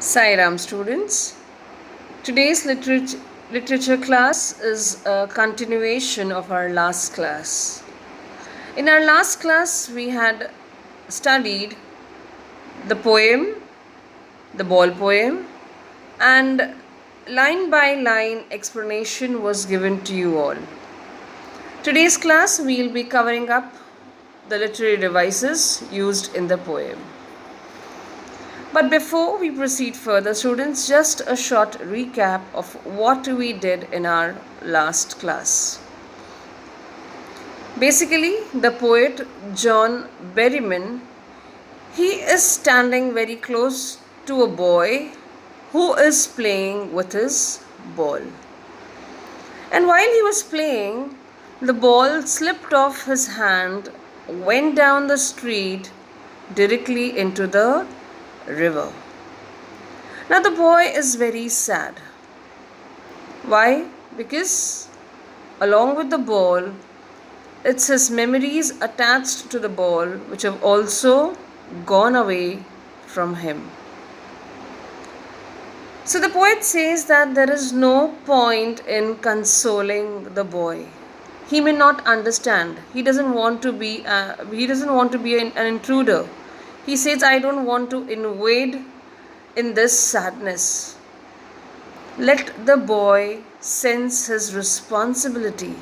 Sairam students. Today's literature class is a continuation of our last class. In our last class, we had studied the poem, the ball poem, and line by line explanation was given to you all. Today's class, we will be covering up the literary devices used in the poem. But before we proceed further, students, just a short recap of what we did in our last class. Basically, the poet John Berryman, he is standing very close to a boy who is playing with his ball. And while he was playing, the ball slipped off his hand, went down the street directly into the river. Now the boy is very sad. Why? Because along with the ball, it's his memories attached to the ball which have also gone away from him. So the poet says that there is no point in consoling the boy. He may not understand. He doesn't want to be an intruder. He says, I don't want to invade in this sadness. Let the boy sense his responsibility.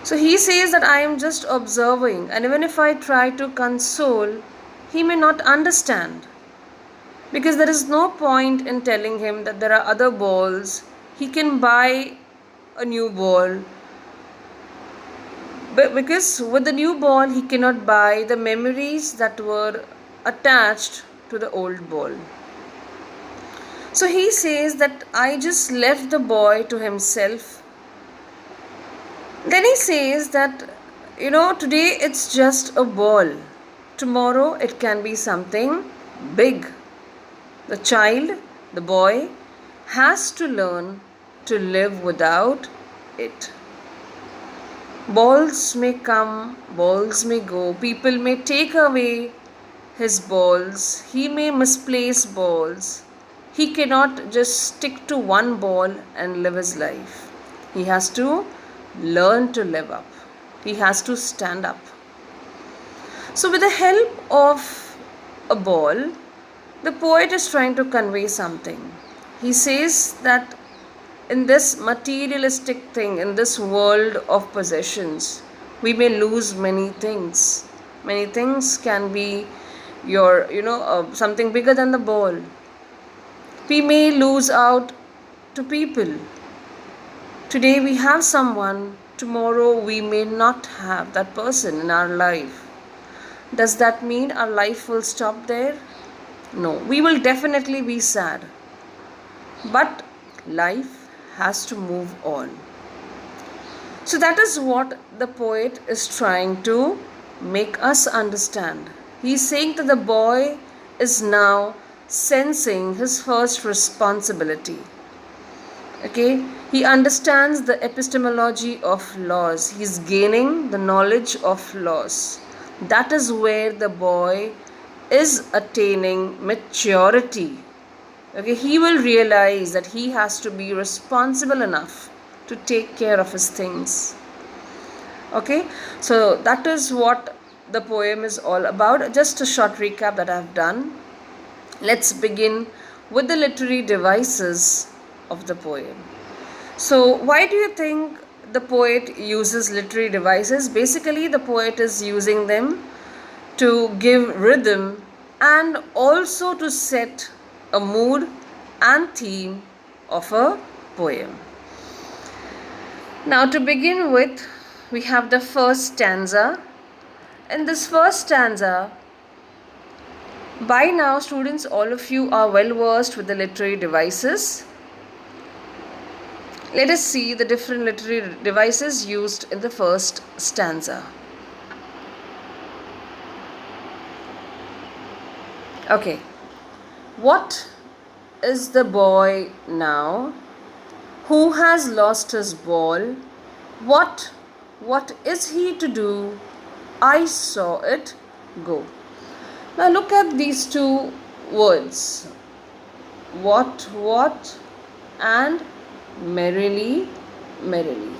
So he says that I am just observing, and even if I try to console, he may not understand. Because there is no point in telling him that there are other balls. He can buy a new ball. But because with the new ball, he cannot buy the memories that were attached to the old ball. So he says that I just left the boy to himself. Then he says that, today it's just a ball. Tomorrow it can be something big. The child, the boy, has to learn to live without it. Balls may come, balls may go, people may take away his balls, he may misplace balls. He cannot just stick to one ball and live his life. He has to learn to live up. He has to stand up. So with the help of a ball, the poet is trying to convey something. He says that in this materialistic thing, in this world of possessions, we may lose many things. Many things can be something bigger than the ball. We may lose out to people. Today we have someone, tomorrow we may not have that person in our life. Does that mean our life will stop there? No, we will definitely be sad. But life has to move on. So that is what the poet is trying to make us understand. He is saying that the boy is now sensing his first responsibility. Okay, he understands the epistemology of laws. He is gaining the knowledge of laws. That is where the boy is attaining maturity. Okay, he will realize that he has to be responsible enough to take care of his things. Okay, so that is what the poem is all about. Just a short recap that I have done. Let's begin with the literary devices of the poem. So why do you think the poet uses literary devices? Basically, the poet is using them to give rhythm and also to set a mood and theme of a poem. Now to begin with, we have the first stanza. In this first stanza, by now students, all of you are well versed with the literary devices. Let us see the different literary devices used in the first stanza. Okay. What is the boy now who has lost his ball? What is he to do? I saw it go. Now look at these two words. what, and merrily, merrily.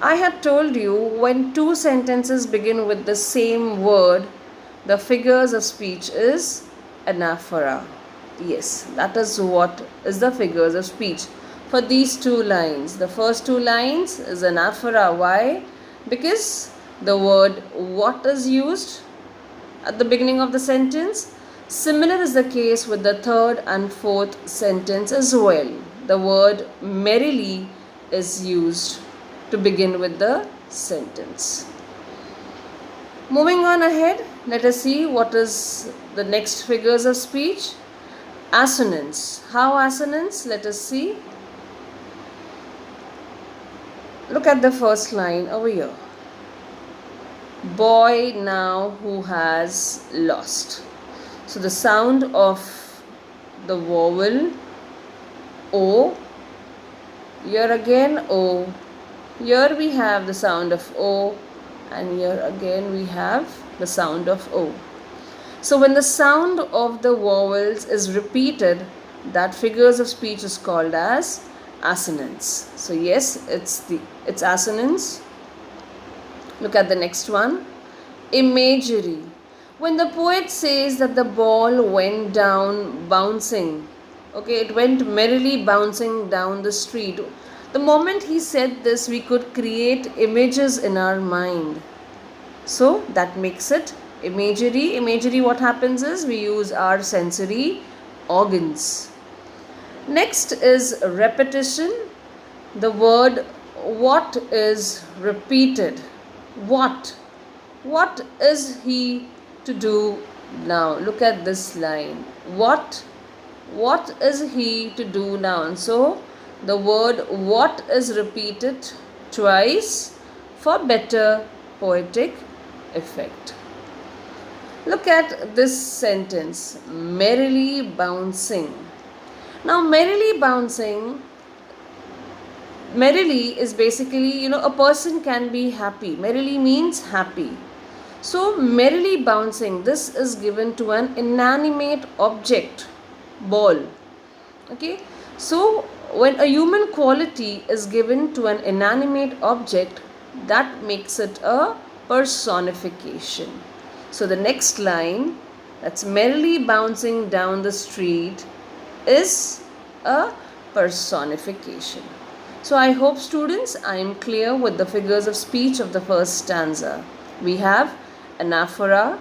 I had told you when two sentences begin with the same word, the figures of speech is anaphora. Yes, that is what is the figures of speech for these two lines. The first two lines is anaphora. Why? Because the word what is used at the beginning of the sentence. Similar is the case with the third and fourth sentence as well. The word merrily is used to begin with the sentence. Moving on ahead, let us see what is the next figures of speech. Assonance. How assonance? Let us see. Look at the first line over here. Boy now who has lost. So the sound of the vowel O, here again O, here we have the sound of O, and here again we have the sound of O. So when the sound of the vowels is repeated, that figures of speech is called as assonance. So yes, it's assonance. Look at the next one. Imagery. When the poet says that the ball went down bouncing, okay, it went merrily bouncing down the street. The moment he said this, we could create images in our mind. So that makes it imagery. Imagery, what happens is we use our sensory organs. Next is repetition. The word what is repeated. What? What is he to do now? Look at this line. What is he to do now? So the word what is repeated twice for better poetic effect. Look at this sentence, merrily bouncing. Now merrily bouncing, merrily is basically, a person can be happy. Merrily means happy. So merrily bouncing, this is given to an inanimate object, ball. Okay, so when a human quality is given to an inanimate object, that makes it a personification. So the next line, that's merrily bouncing down the street, is a personification. So I hope students, I am clear with the figures of speech of the first stanza. We have anaphora,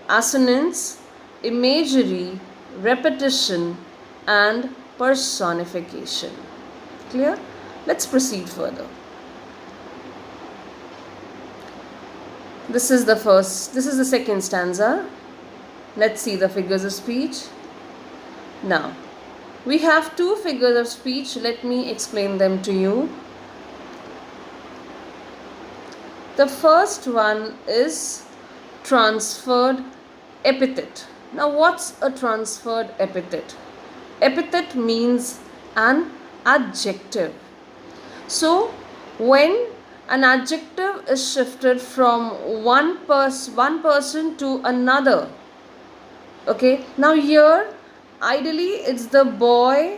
assonance, imagery, repetition, and personification. Clear? Let's proceed further. This is the second stanza. Let's see the figures of speech. Now, we have two figures of speech. Let me explain them to you. The first one is transferred epithet. Now, what's a transferred epithet? Epithet means an adjective. So, when an adjective is shifted from one person to another, okay, now here ideally it's the boy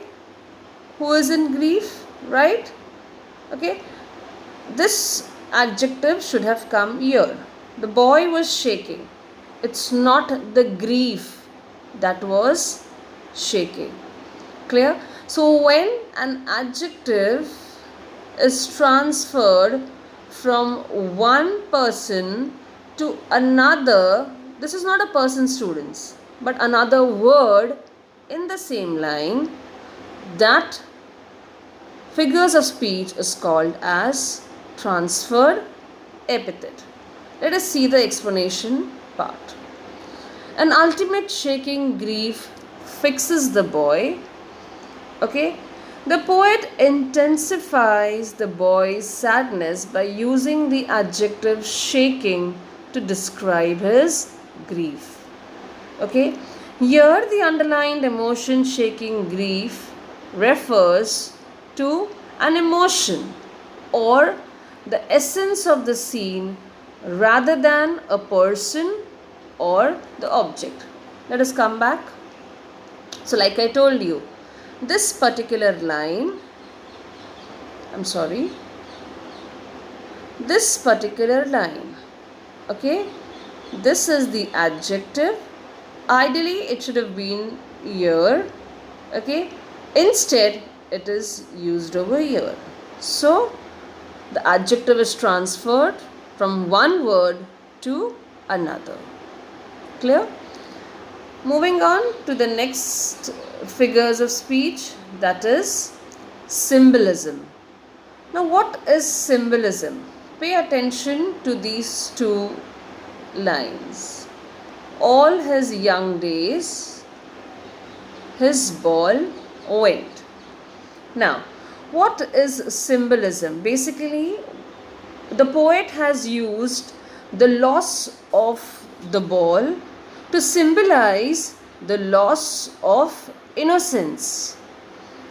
who is in grief, right? Okay, this adjective should have come here. The boy was shaking. It's not the grief that was shaking. Clear? So when an adjective is transferred from one person to another, this is not a person, students, but another word in the same line, that figures of speech is called as transferred epithet. Let us see the explanation part. An ultimate shaking grief fixes the boy. Okay, the poet intensifies the boy's sadness by using the adjective shaking to describe his grief. Okay, here the underlined emotion shaking grief refers to an emotion or the essence of the scene rather than a person or the object. Let us come back. So like I told you, this particular line, I'm sorry, this particular line, okay, this is the adjective. Ideally it should have been here, okay, instead it is used over here. So the adjective is transferred from one word to another. Clear? Moving on to the next figures of speech, that is symbolism. Now what is symbolism? Pay attention to these two lines. All his young days, his ball went. Now, what is symbolism? Basically, the poet has used the loss of the ball to symbolize the loss of innocence,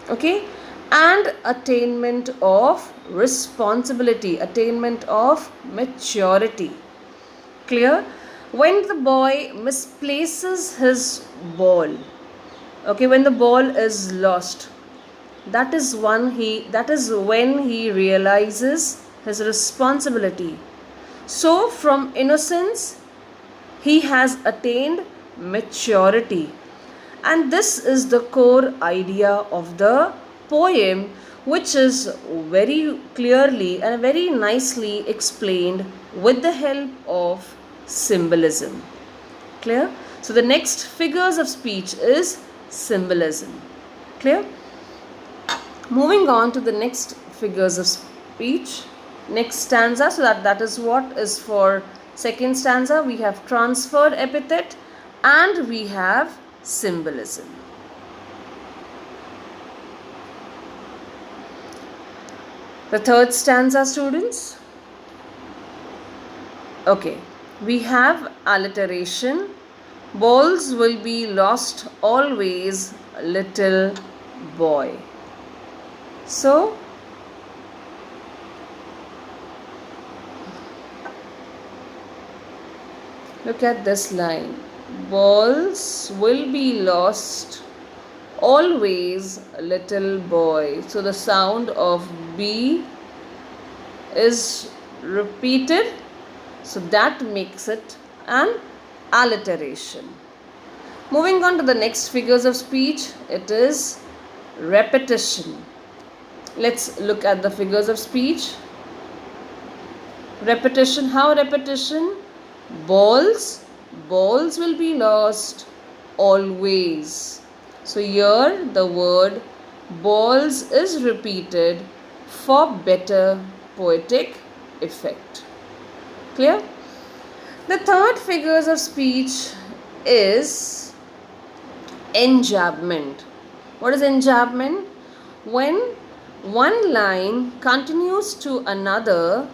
okay, and attainment of responsibility, attainment of maturity. Clear? When the boy misplaces his ball, okay, when the ball is lost, that is when he realizes his responsibility. So from innocence he has attained maturity, and this is the core idea of the poem, which is very clearly and very nicely explained with the help of symbolism. Clear? So the next figures of speech is symbolism. Clear? Moving on to the next figures of speech, next stanza. So that is what is for second stanza. We have transferred epithet and we have symbolism. The third stanza, students. Okay, we have alliteration. Balls will be lost always, little boy. So, look at this line. Balls will be lost always, little boy. So the sound of B is repeated. So that makes it an alliteration. Moving on to the next figures of speech, it is repetition. Let's look at the figures of speech. Repetition. How repetition? Balls will be lost always. So here the word balls is repeated for better poetic effect. Clear? The third figures of speech is enjambment. What is enjambment? When one line continues to another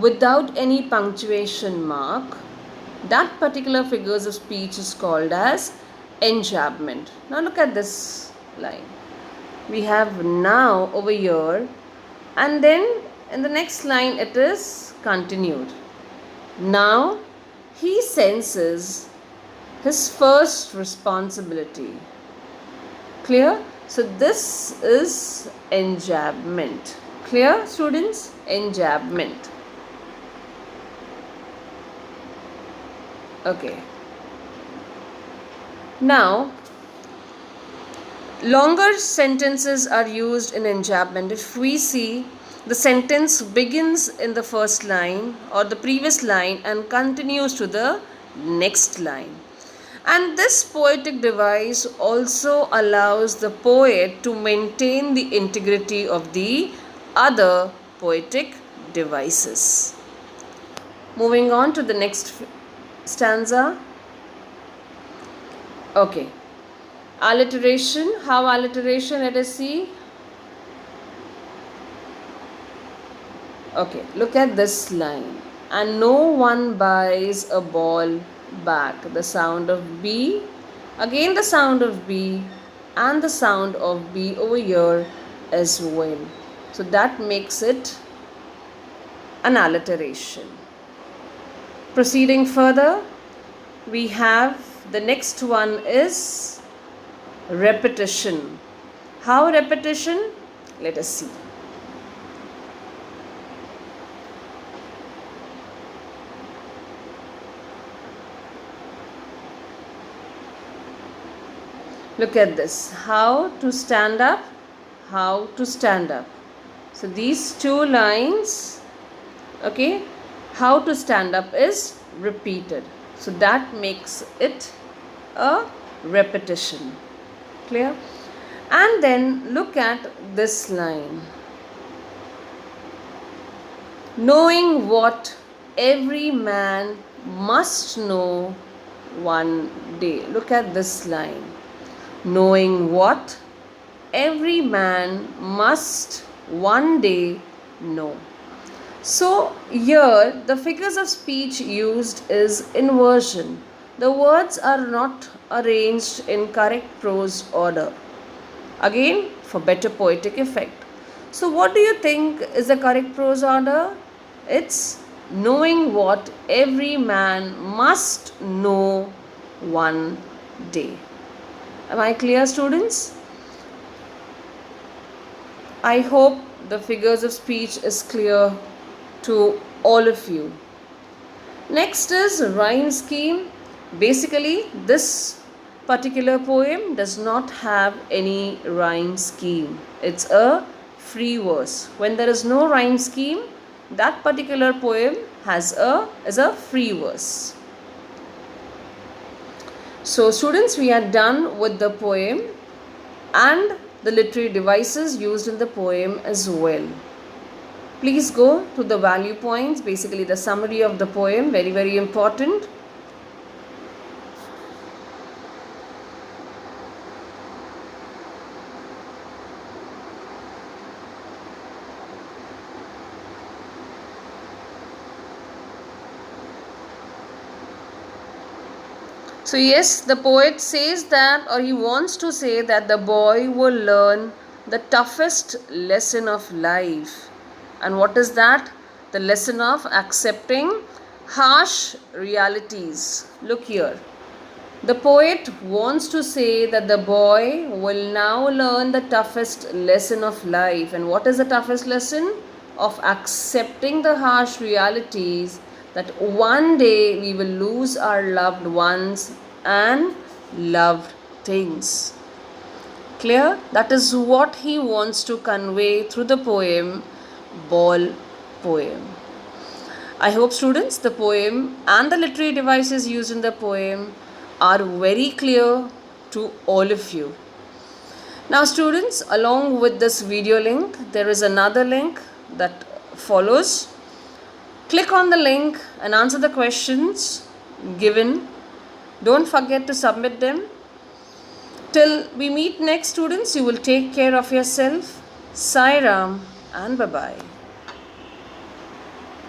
without any punctuation mark, that particular figures of speech is called as enjambment. Now look at this line. We have now over here, and then in the next line it is continued. Now he senses his first responsibility. Clear? So this is enjambment. Clear, students? Enjambment. Okay. Now, longer sentences are used in enjambment. If we see, the sentence begins in the first line or the previous line and continues to the next line. And this poetic device also allows the poet to maintain the integrity of the other poetic devices. Moving on to the next stanza. Okay. Alliteration. How alliteration? Let us see. Okay. Look at this line. And no one buys a ball back. The sound of B, again the sound of B, and the sound of B over here as well. So that makes it an alliteration. Proceeding further, we have the next one is repetition. How repetition? Let us see. Look at this. How to stand up, how to stand up. So these two lines, okay, how to stand up is repeated. So that makes it a repetition. Clear? And then look at this line. Knowing what every man must know one day. Look at this line. Knowing what every man must one day know. So here the figures of speech used is inversion. The words are not arranged in correct prose order. Again, for better poetic effect. So what do you think is the correct prose order? It's knowing what every man must know one day. Am I clear, students? I hope the figures of speech is clear to all of you. Next is rhyme scheme. Basically, this particular poem does not have any rhyme scheme. It's a free verse. When there is no rhyme scheme, that particular poem is a free verse. So students, we are done with the poem and the literary devices used in the poem as well. Please go to the value points, basically the summary of the poem, very, very important. So yes, the poet says that, or he wants to say that the boy will learn the toughest lesson of life. And what is that? The lesson of accepting harsh realities. Look here. The poet wants to say that the boy will now learn the toughest lesson of life. And what is the toughest lesson? Of accepting the harsh realities that one day we will lose our loved ones and loved things. Clear? That is what he wants to convey through the poem, Ball Poem. I hope students, the poem and the literary devices used in the poem are very clear to all of you. Now students, along with this video link, there is another link that follows. Click on the link and answer the questions given. Don't forget to submit them. Till we meet next, students, you will take care of yourself. Sai Ram and bye-bye.